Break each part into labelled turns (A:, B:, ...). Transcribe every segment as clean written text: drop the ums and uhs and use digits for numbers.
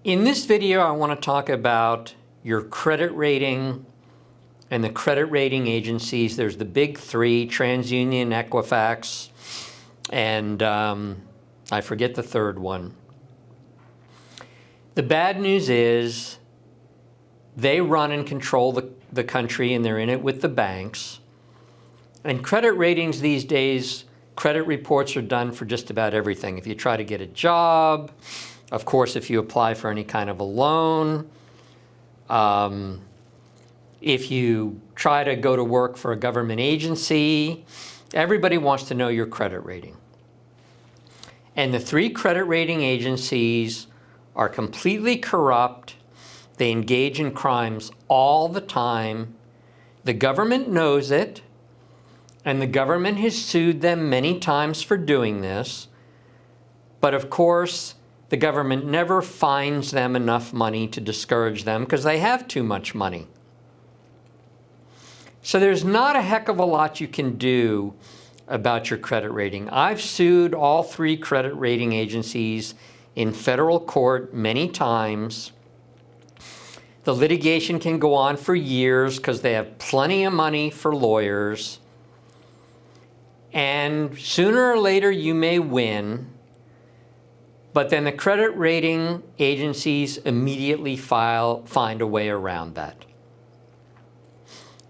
A: In this video, I want to talk about your credit rating and the credit rating agencies. There's the big three: TransUnion, Equifax, and I forget the third one. The bad news is they run and control the country, and they're in it with the banks. And credit ratings these days, credit reports are done for just about everything. If you try to get a job, of course, if you apply for any kind of a loan, if you try to go to work for a government agency, everybody wants to know your credit rating. And the three credit rating agencies are completely corrupt. They engage in crimes all the time. The government knows it, and the government has sued them many times for doing this. But of course, the government never fines them enough money to discourage them because they have too much money. So there's not a heck of a lot you can do about your credit rating. I've sued all three credit rating agencies in federal court many times. The litigation can go on for years because they have plenty of money for lawyers. And sooner or later you may win, but then the credit rating agencies immediately find a way around that.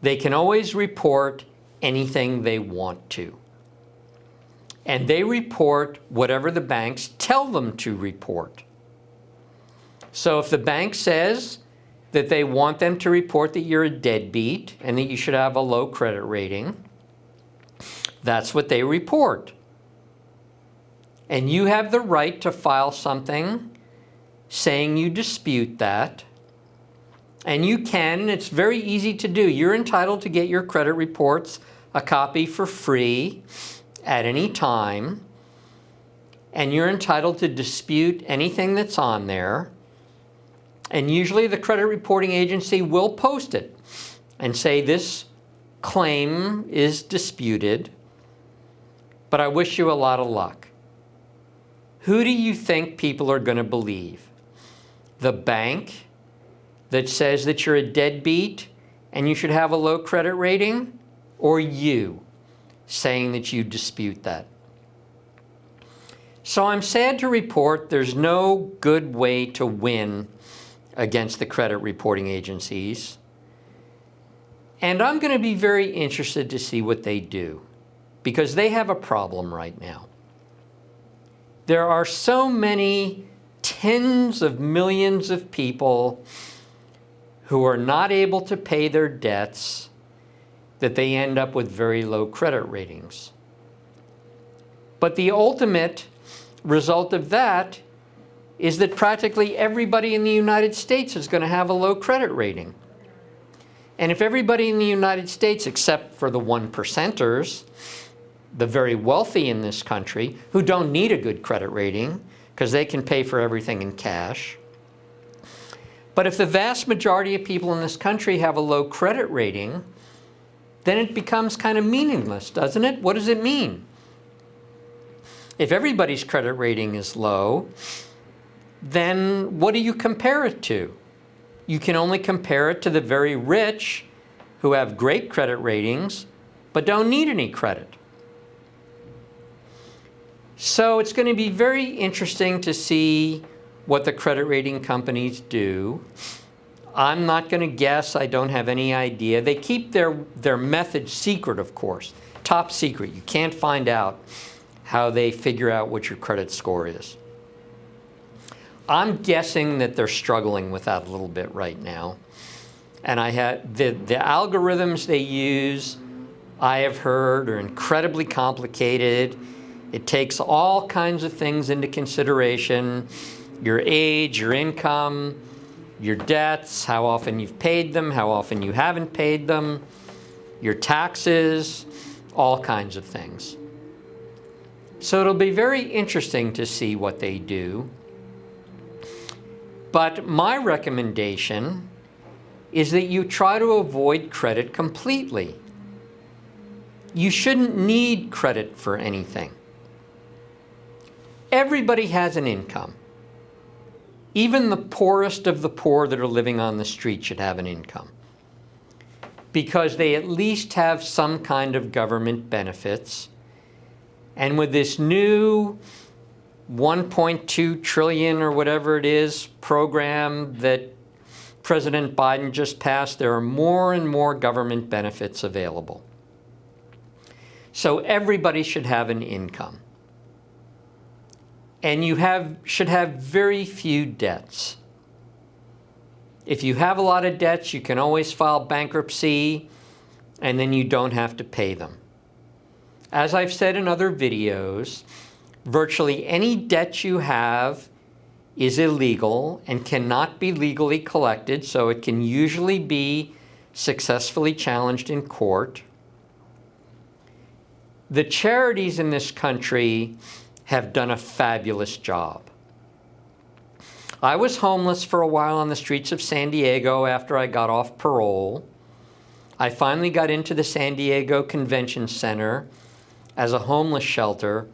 A: They can always report anything they want to. And they report whatever the banks tell them to report. So if the bank says that they want them to report that you're a deadbeat and that you should have a low credit rating, that's what they report. And you have the right to file something saying you dispute that. And you can, and it's very easy to do. You're entitled to get your credit reports, a copy for free at any time. And you're entitled to dispute anything that's on there. And usually the credit reporting agency will post it and say this claim is disputed, but I wish you a lot of luck. Who do you think people are going to believe? The bank that says that you're a deadbeat and you should have a low credit rating, or you saying that you dispute that? So I'm sad to report there's no good way to win against the credit reporting agencies. And I'm going to be very interested to see what they do, because they have a problem right now. There are so many tens of millions of people who are not able to pay their debts that they end up with very low credit ratings. But the ultimate result of that is that practically everybody in the United States is going to have a low credit rating. And if everybody in the United States, except for the 1%ers, the very wealthy in this country, who don't need a good credit rating because they can pay for everything in cash. But if the vast majority of people in this country have a low credit rating, then it becomes kind of meaningless, doesn't it? What does it mean? If everybody's credit rating is low, then what do you compare it to? You can only compare it to the very rich who have great credit ratings but don't need any credit. So it's going to be very interesting to see what the credit rating companies do. I'm not going to guess. I don't have any idea. They keep their method secret, of course. Top secret. You can't find out how they figure out what your credit score is. I'm guessing that they're struggling with that a little bit right now. And the algorithms they use, I have heard, are incredibly complicated. It takes all kinds of things into consideration: your age, your income, your debts, how often you've paid them, how often you haven't paid them, your taxes, all kinds of things. So it'll be very interesting to see what they do. But my recommendation is that you try to avoid credit completely. You shouldn't need credit for anything. Everybody has an income. Even the poorest of the poor that are living on the street should have an income, because they at least have some kind of government benefits. And with this new 1.2 trillion or whatever it is program that President Biden just passed, there are more and more government benefits available. So everybody should have an income. And you should have very few debts. If you have a lot of debts, you can always file bankruptcy, and then you don't have to pay them. As I've said in other videos, virtually any debt you have is illegal and cannot be legally collected, so it can usually be successfully challenged in court. The charities in this country have done a fabulous job. I was homeless for a while on the streets of San Diego after I got off parole. I finally got into the San Diego Convention Center as a homeless shelter,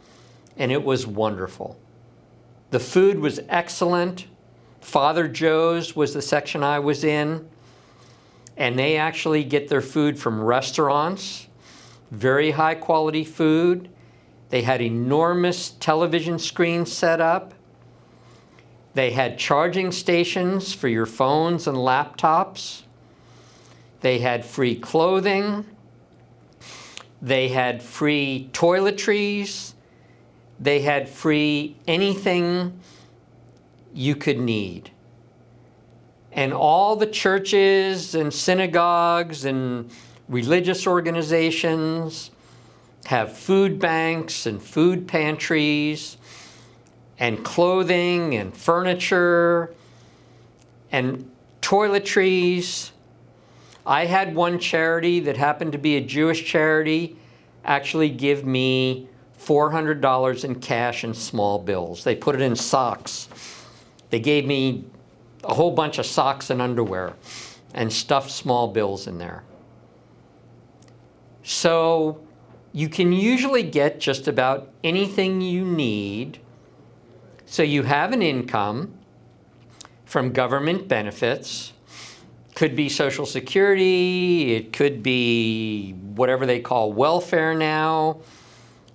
A: and it was wonderful. The food was excellent. Father Joe's was the section I was in, and they actually get their food from restaurants, very high quality food. They had enormous television screens set up. They had charging stations for your phones and laptops. They had free clothing. They had free toiletries. They had free anything you could need. And all the churches and synagogues and religious organizations have food banks and food pantries and clothing and furniture and toiletries. I had one charity that happened to be a Jewish charity actually give me $400 in cash and small bills. They put it in socks. They gave me a whole bunch of socks and underwear and stuffed small bills in there. So you can usually get just about anything you need. So you have an income from government benefits. Could be Social Security, it could be whatever they call welfare now.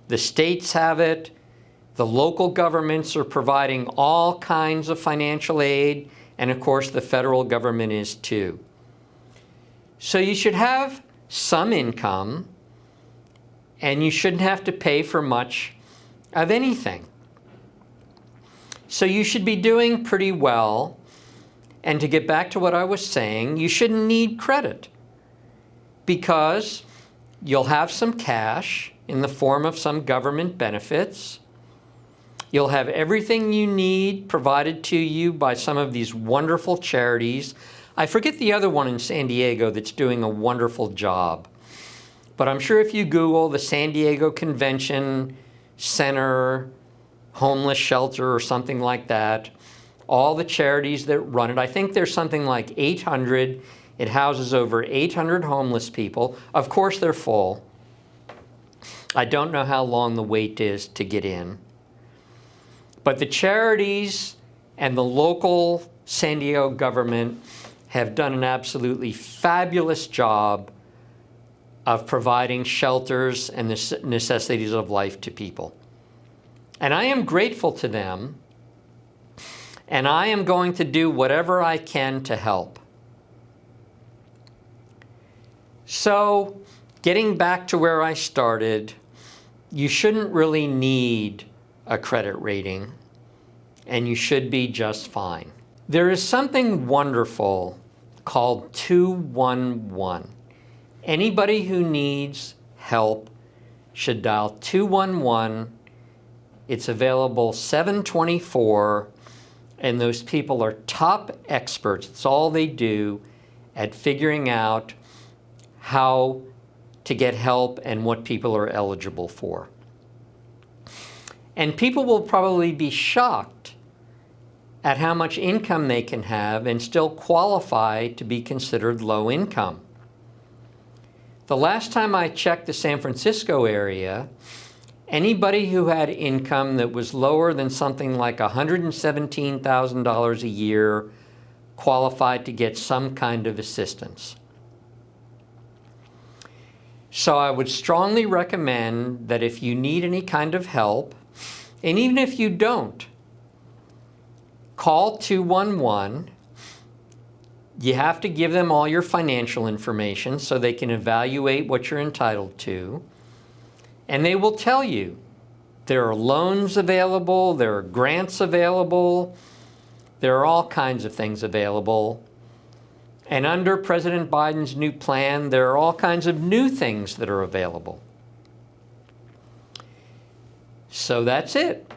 A: The states have it. The local governments are providing all kinds of financial aid, and of course the federal government is too. So you should have some income, and you shouldn't have to pay for much of anything. So you should be doing pretty well. And to get back to what I was saying, you shouldn't need credit, because you'll have some cash in the form of some government benefits. You'll have everything you need provided to you by some of these wonderful charities. I forget the other one in San Diego that's doing a wonderful job. But I'm sure if you Google the San Diego Convention Center homeless shelter or something like that, all the charities that run it, I think there's something like 800. It houses over 800 homeless people. Of course, they're full. I don't know how long the wait is to get in. But the charities and the local San Diego government have done an absolutely fabulous job of providing shelters and the necessities of life to people. And I am grateful to them, and I am going to do whatever I can to help. So, getting back to where I started, you shouldn't really need a credit rating, and you should be just fine. There is something wonderful called 211. Anybody who needs help should dial 211. It's available 7/24, and those people are top experts. It's all they do at figuring out how to get help and what people are eligible for. And people will probably be shocked at how much income they can have and still qualify to be considered low income. The last time I checked the San Francisco area, Anybody who had income that was lower than something like $117,000 a year qualified to get some kind of assistance. So I would strongly recommend that if you need any kind of help, and even if you don't, call 211. You have to give them all your financial information so they can evaluate what you're entitled to. And they will tell you there are loans available, there are grants available, there are all kinds of things available. And under President Biden's new plan, there are all kinds of new things that are available. So that's it.